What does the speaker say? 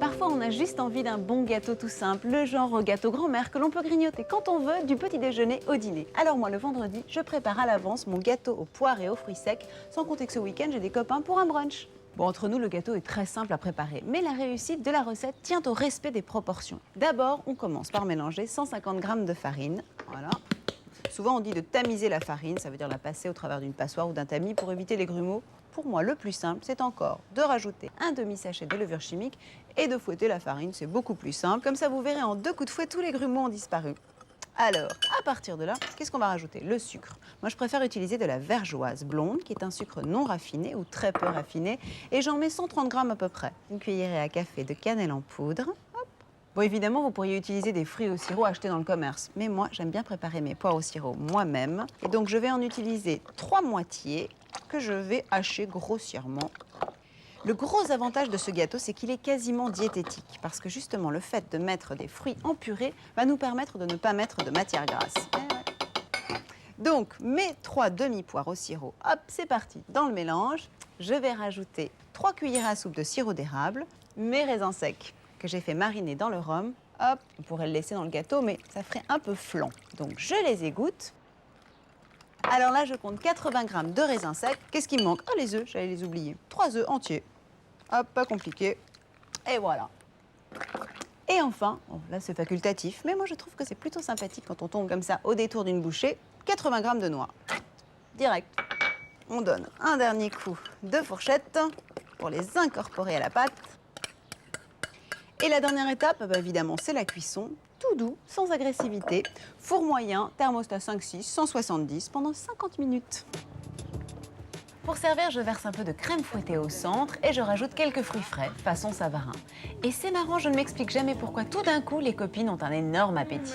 Parfois, on a juste envie d'un bon gâteau tout simple, le genre gâteau grand-mère que l'on peut grignoter quand on veut, du petit déjeuner au dîner. Alors moi, le vendredi, je prépare à l'avance mon gâteau aux poires et aux fruits secs, sans compter que ce week-end, j'ai des copains pour un brunch. Bon, entre nous, le gâteau est très simple à préparer, mais la réussite de la recette tient au respect des proportions. D'abord, on commence par mélanger 150 g de farine, voilà. Souvent, on dit de tamiser la farine, ça veut dire la passer au travers d'une passoire ou d'un tamis pour éviter les grumeaux. Pour moi, le plus simple, c'est encore de rajouter un demi-sachet de levure chimique et de fouetter la farine. C'est beaucoup plus simple. Comme ça, vous verrez, en 2 coups de fouet, tous les grumeaux ont disparu. Alors, à partir de là, qu'est-ce qu'on va rajouter? Le sucre. Moi, je préfère utiliser de la vergeoise blonde, qui est un sucre non raffiné ou très peu raffiné. Et j'en mets 130 g à peu près. Une cuillerée à café de cannelle en poudre. Bon, évidemment, vous pourriez utiliser des fruits au sirop achetés dans le commerce. Mais moi, j'aime bien préparer mes poires au sirop moi-même. Et donc, je vais en utiliser 3 moitiés que je vais hacher grossièrement. Le gros avantage de ce gâteau, c'est qu'il est quasiment diététique. Parce que justement, le fait de mettre des fruits en purée va nous permettre de ne pas mettre de matière grasse. Donc, mes 3 demi-poires au sirop, hop, c'est parti. Dans le mélange, je vais rajouter 3 cuillères à soupe de sirop d'érable, mes raisins secs que j'ai fait mariner dans le rhum. Hop, on pourrait le laisser dans le gâteau, mais ça ferait un peu flan. Donc, je les égoutte. Alors là, je compte 80 g de raisins secs. Qu'est-ce qui me manque? Ah, les œufs, j'allais les oublier. 3 œufs entiers. Hop, pas compliqué. Et voilà. Et enfin, bon, là c'est facultatif, mais moi je trouve que c'est plutôt sympathique quand on tombe comme ça au détour d'une bouchée. 80 g de noix. Direct. On donne un dernier coup de fourchette pour les incorporer à la pâte. Et la dernière étape, bah évidemment, c'est la cuisson. Tout doux, sans agressivité. Four moyen, thermostat 5-6, 170 pendant 50 minutes. Pour servir, je verse un peu de crème fouettée au centre et je rajoute quelques fruits frais, façon Savarin. Et c'est marrant, je ne m'explique jamais pourquoi tout d'un coup, les copines ont un énorme appétit.